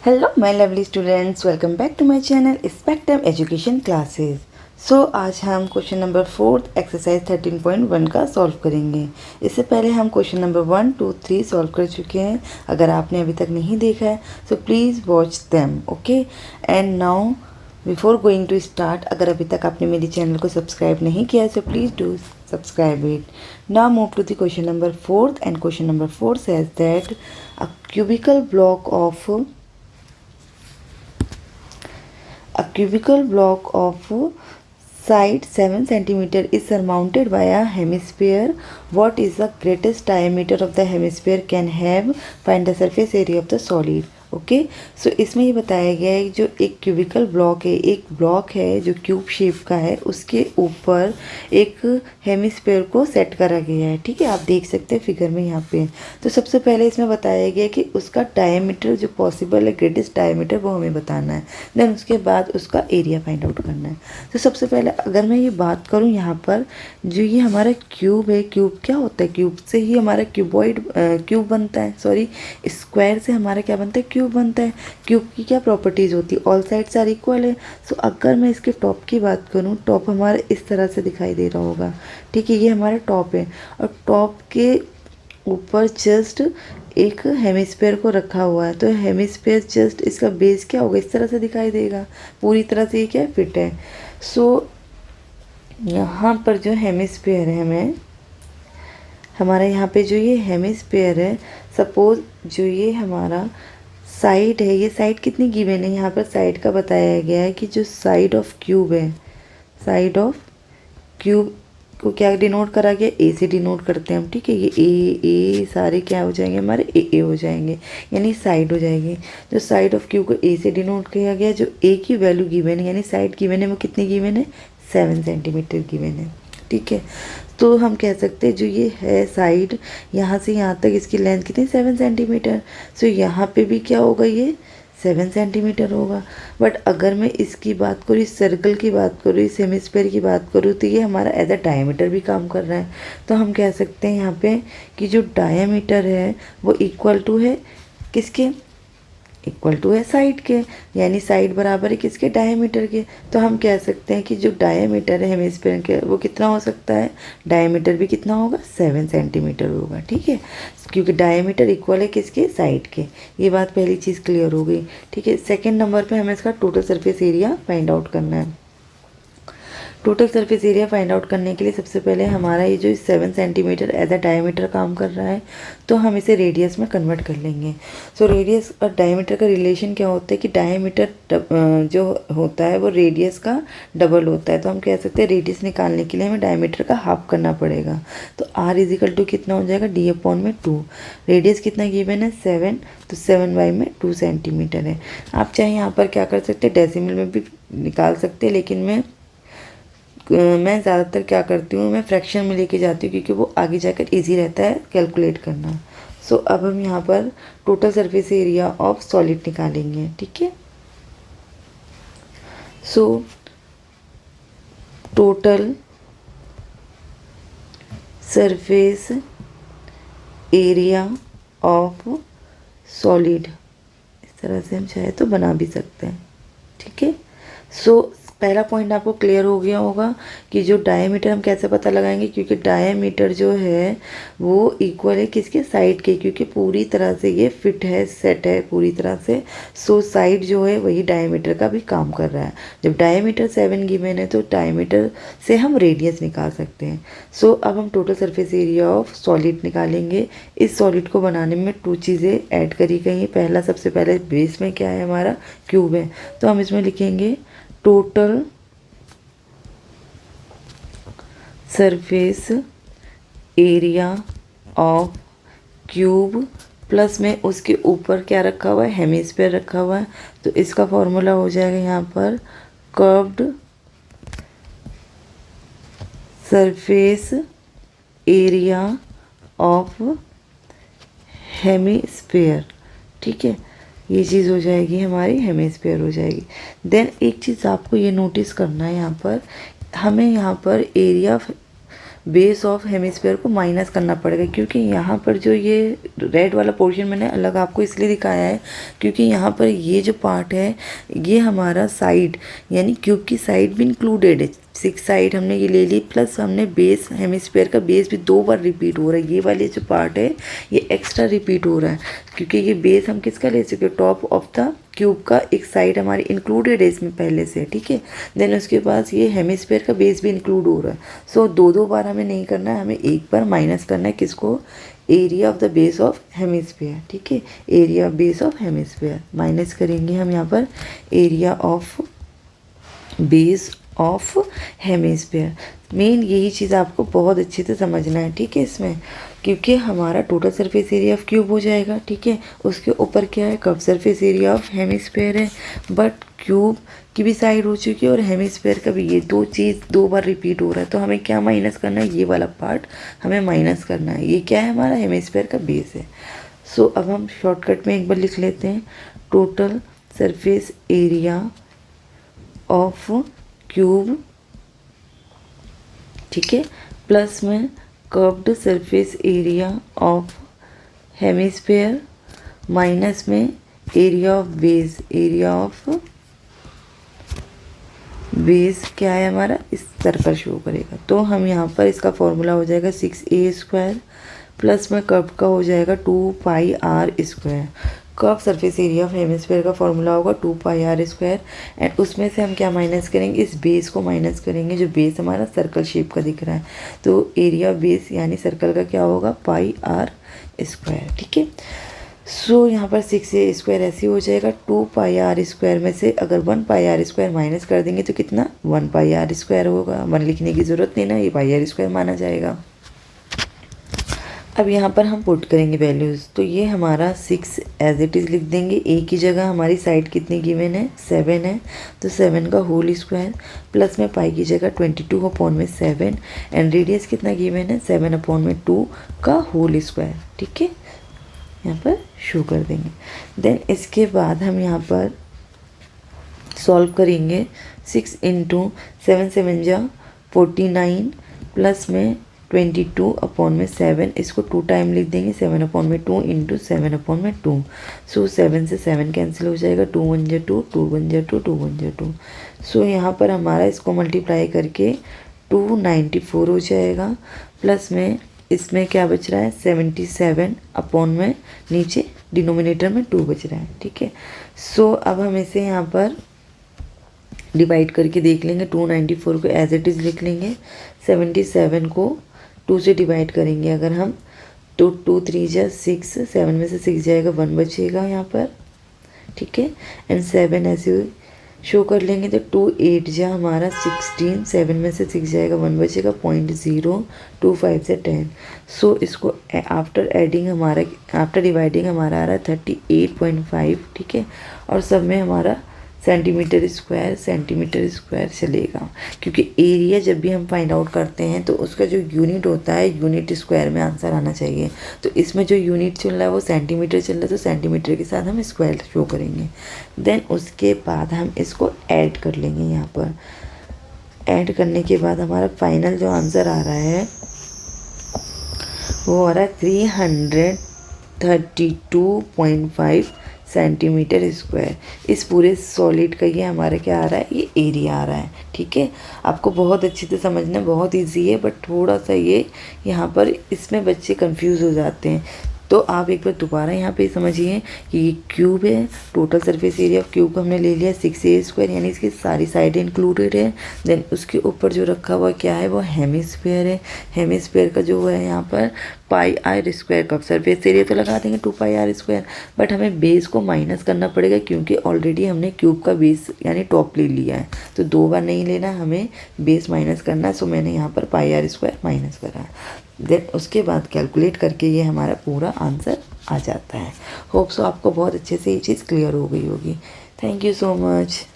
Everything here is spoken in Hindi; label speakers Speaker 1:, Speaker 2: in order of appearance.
Speaker 1: Hello my lovely students, welcome back to my channel spectrum education classes. So आज हम क्वेश्चन नंबर 4 एक्सरसाइज 13.1 का सॉल्व करेंगे। इससे पहले हम क्वेश्चन नंबर 1, 2, 3 सॉल्व कर चुके हैं। अगर आपने अभी तक नहीं देखा है so please watch them, okay. And now before going to start, अगर अभी तक आपने मेरे चैनल को सब्सक्राइब नहीं किया है so please do subscribe it. Now move to the question number 4, and question number 4 says that a cubical block of side 7 centimeter is surmounted by a hemisphere. What is the greatest diameter of the hemisphere can have? Find the surface area of the solid. Okay so इसमें ये बताया गया है जो एक क्यूबिकल ब्लॉक है, एक ब्लॉक है जो क्यूब शेप का है, उसके ऊपर एक हेमिस्फीयर को सेट करा गया है। ठीक है, आप देख सकते हैं फिगर में यहाँ पे। तो सबसे पहले इसमें बताया गया कि उसका डायमीटर जो पॉसिबल है, ग्रेटेस्ट डायमीटर, वो हमें बताना है। देन उसके बाद उसका एरिया फाइंड आउट करना है। तो सबसे पहले अगर मैं ये बात करूँ यहाँ पर, जो ये हमारा क्यूब है, क्यूब क्या होता है? क्यूब से ही हमारा क्यूब बनता है, सॉरी स्क्वायर से हमारा क्या बनता है? क्यूब बनता है। क्यूब की क्या प्रॉपर्टीज़ होती है? ऑल साइड्स आर इक्वल है। सो अगर मैं इसके टॉप की बात करूँ, टॉप हमारा इस तरह से दिखाई दे रहा होगा। ठीक है, ये हमारा टॉप है और टॉप के ऊपर जस्ट एक हेमिस्फीयर को रखा हुआ है। तो हेमिस्फीयर जस्ट इसका बेस क्या होगा? इस तरह से दिखाई देगा, पूरी तरह से ये क्या फिट है। सो यहाँ पर जो हेमिस्फीयर है, हमारा यहाँ पे जो ये हेमिस्फीयर है, सपोज जो ये हमारा साइड है, ये साइड कितनी गिवन है? यहाँ पर साइड का बताया गया है कि जो साइड ऑफ क्यूब है, साइड ऑफ क्यूब को क्या डिनोट करा गया? ए से डिनोट करते हैं हम। ठीक है, ये ए सारे क्या हो जाएंगे? हमारे ए हो जाएंगे, यानी साइड हो जाएगी। जो साइड ऑफ क्यूब को ए से डिनोट किया गया, जो ए की वैल्यू गिवन है यानी साइड गिवन है, वो कितनी गिवन है? 7 सेंटीमीटर गिवन है। ठीक है, तो हम कह सकते हैं जो ये है साइड, यहाँ से यहाँ तक इसकी लेंथ कितनी? 7 सेंटीमीटर। सो यहाँ पे भी क्या होगा? ये 7 सेंटीमीटर होगा। बट अगर मैं इसकी बात करूँ, इस सर्कल की बात करूँ, इस हेमिस्फीयर की बात करूँ, तो ये हमारा एज अ डायमीटर भी काम कर रहा है। तो हम कह सकते हैं यहाँ पे कि जो डायमीटर है वो इक्वल टू है किसके? इक्वल टू है साइड के, यानी साइड बराबर है किसके? डायमीटर के। तो हम कह सकते हैं कि जो डायमीटर है हेमिस्फीयर के, वो कितना हो सकता है? डायमीटर भी कितना होगा? 7 सेंटीमीटर होगा। ठीक है, क्योंकि डायमीटर इक्वल है किसके? साइड के। ये बात पहली चीज़ क्लियर हो गई। ठीक है, सेकेंड नंबर पे हमें इसका total surface area find out करना है। Total surface area find out करने के लिए सबसे पहले हमारा ये जो 7 सेंटीमीटर एज अ डायमीटर काम कर रहा है, तो हम इसे रेडियस में कन्वर्ट कर लेंगे। सो रेडियस और डायमीटर का रिलेशन क्या होता है कि डायमीटर जो होता है वो रेडियस का डबल होता है। तो हम कह सकते हैं रेडियस निकालने के लिए हमें डायमीटर का हाफ करना पड़ेगा। तो r इजिकल टू कितना हो जाएगा? d/2। रेडियस कितना गिवन है? 7, तो 7/2 सेंटीमीटर है। आप चाहे यहाँ पर क्या कर सकते हैं, डेसिमल में भी निकाल सकते हैं, लेकिन मैं ज़्यादातर क्या करती हूँ, मैं फ्रैक्शन में लेके जाती हूँ, क्योंकि वो आगे जाकर इजी रहता है कैलकुलेट करना। सो अब हम यहाँ पर total surface area of solid निकालेंगे। ठीक है, so total surface area of solid, इस तरह से हम चाहे तो बना भी सकते हैं। ठीक है, सो पहला पॉइंट आपको क्लियर हो गया होगा कि जो डायमीटर हम कैसे पता लगाएंगे, क्योंकि डायमीटर जो है वो इक्वल है किसके? साइड के, क्योंकि पूरी तरह से ये फिट है, सेट है पूरी तरह से। सो साइड जो है वही डायमीटर का भी काम कर रहा है। जब डायमीटर 7 गिवन है तो डायमीटर से हम रेडियस निकाल सकते हैं। सो अब हम total surface area of solid निकालेंगे। इस सॉलिड को बनाने में 2 चीज़ें ऐड करी गई हैं। पहला, सबसे पहले बेस में क्या है? हमारा क्यूब है, तो हम इसमें लिखेंगे total surface area of cube, plus में उसके ऊपर क्या रखा हुआ है? हेमिस्फीयर रखा हुआ है। तो इसका फॉर्मूला हो जाएगा यहाँ पर curved surface area of hemisphere. ठीक है, ये चीज़ हो जाएगी हमारी, हेमिस्फीयर हो जाएगी। देन एक चीज़ आपको ये नोटिस करना है, यहाँ पर हमें यहाँ पर एरिया बेस ऑफ हेमिस्फीयर को माइनस करना पड़ेगा, क्योंकि यहाँ पर जो ये रेड वाला पोर्शन मैंने अलग आपको इसलिए दिखाया है क्योंकि यहाँ पर ये जो पार्ट है ये हमारा साइड यानी क्यूब की साइड भी इंक्लूडेड है। 6 साइड हमने ये ले ली, प्लस हमने बेस हेमिस्फीयर का बेस भी 2 बार रिपीट हो रहा है। ये वाले जो पार्ट है ये एक्स्ट्रा रिपीट हो रहा है क्योंकि ये बेस हम किसका ले चुके हैं, टॉप ऑफ द क्यूब का एक साइड हमारी इंक्लूडेड है इसमें पहले से, ठीक है। देन उसके बाद ये हेमिस्फीयर का बेस भी इंक्लूड हो रहा है। सो 2 बार हमें नहीं करना है, हमें एक बार माइनस करना है किसको, area of the base of hemisphere, ठीक है। Area base of hemisphere minus करेंगे हम यहाँ पर area of base of hemisphere. Main यही चीज़ आपको बहुत अच्छे से समझना है, ठीक है इसमें, क्योंकि हमारा total surface area of cube हो जाएगा, ठीक है। उसके ऊपर क्या है, curve surface area of hemisphere है, बट क्यूब की भी साइड हो चुकी है और हेमिस्फीयर का भी, ये 2 चीज़ 2 बार रिपीट हो रहा है। तो हमें क्या माइनस करना है, ये वाला पार्ट हमें माइनस करना है। ये क्या है, हमारा हेमिस्फीयर का बेस है। सो अब हम शॉर्टकट में एक बार लिख लेते हैं, total surface area of cube, ठीक है, प्लस में curved surface area of hemisphere, minus में area of base, area of base क्या है हमारा, इस सर्कल शो करेगा। तो हम यहाँ पर इसका फॉर्मूला हो जाएगा 6a² प्लस में कर्व का हो जाएगा 2πr²। Curve surface area of hemisphere का फॉर्मूला होगा 2πr²। एंड उसमें से हम क्या माइनस करेंगे, इस बेस को माइनस करेंगे, जो बेस हमारा सर्कल शेप का दिख रहा है। तो एरिया बेस यानी सर्कल का क्या होगा, πr², ठीक है। सो यहाँ पर 6a² ऐसे हो जाएगा। 2πr² में से अगर 1πr² माइनस कर देंगे तो कितना, 1πr² होगा। 1 लिखने की ज़रूरत नहीं ना, ये πr² माना जाएगा। अब यहाँ पर हम पुट करेंगे वैल्यूज़, तो ये हमारा 6 एज इट इज़ लिख देंगे। ए की जगह हमारी साइड कितनी गिवन है, 7 है, तो 7 का होल स्क्वायर, प्लस में पाई की जगह 22/7 एंड रेडियस कितना गिवन है, 7/2 का होल स्क्वायर, ठीक है, यहाँ पर शो कर देंगे। देन इसके बाद हम यहाँ पर सॉल्व करेंगे। 6 × 7 7 जा 49 प्लस में 22/7, इसको 2 टाइम लिख देंगे, 7/2 × 7/2। सो 7 से 7 कैंसिल हो जाएगा, 2 1 जा 2, 2 1 जा 2, 2 1 जा 2। सो यहाँ पर हमारा इसको मल्टीप्लाई करके 294 हो जाएगा, प्लस में इसमें क्या बच रहा है, 77 नीचे डिनोमिनेटर में 2 बच रहा है, ठीक है। सो अब हम इसे यहाँ पर डिवाइड करके देख लेंगे। 294 को एज इट इज़ लिख लेंगे, 77 को 2 से डिवाइड करेंगे अगर हम, तो 2 3 जा 6, 7 में से 6 जाएगा, 1 बचेगा यहाँ पर, ठीक है। एंड 7 ऐसे शो कर लेंगे, तो 2 8 जा हमारा 16, 7 में से 6 जाएगा, 1 बचेगा, 0.025 से 10। सो इसको आफ्टर एडिंग हमारा, आफ्टर डिवाइडिंग हमारा आ रहा है 38.5, ठीक है। और सब में हमारा सेंटीमीटर स्क्वायर चलेगा, क्योंकि एरिया जब भी हम फाइंड आउट करते हैं तो उसका जो यूनिट होता है यूनिट स्क्वायर में आंसर आना चाहिए। तो इसमें जो यूनिट चल रहा है वो सेंटीमीटर चल रहा है, तो सेंटीमीटर के साथ हम स्क्वायर शो करेंगे। देन उसके बाद हम इसको ऐड कर लेंगे। यहाँ पर ऐड करने के बाद हमारा फाइनल जो आंसर आ रहा है वो आ रहा है 332.5 सेंटीमीटर स्क्वायर। इस पूरे सॉलिड का ये हमारा क्या आ रहा है, ये एरिया आ रहा है, ठीक है। आपको बहुत अच्छे से समझना, बहुत इजी है, बट थोड़ा सा ये यहाँ पर इसमें बच्चे कंफ्यूज हो जाते हैं। तो आप एक बार दोबारा यहाँ पे समझिए कि ये क्यूब है, total surface area of cube को हमने ले लिया 6a² यानी इसकी सारी साइडें इंक्लूडेड है। देन उसके ऊपर जो रखा हुआ क्या है, वो हेमिस्फीयर है। हेमिस्फीयर का जो है यहाँ पर πr², कब सरफेस एरिया तो लगा देंगे 2πr², बट हमें बेस को माइनस करना पड़ेगा क्योंकि ऑलरेडी हमने क्यूब का बेस यानी टॉप ले लिया है, तो 2 बार नहीं लेना, हमें बेस माइनस करना है। सो मैंने यहाँ पर πr² माइनस करा है। देन उसके बाद कैलकुलेट करके ये हमारा पूरा आंसर आ जाता है। होप सो आपको बहुत अच्छे से ये चीज़ क्लियर हो गई होगी। Thank you so much.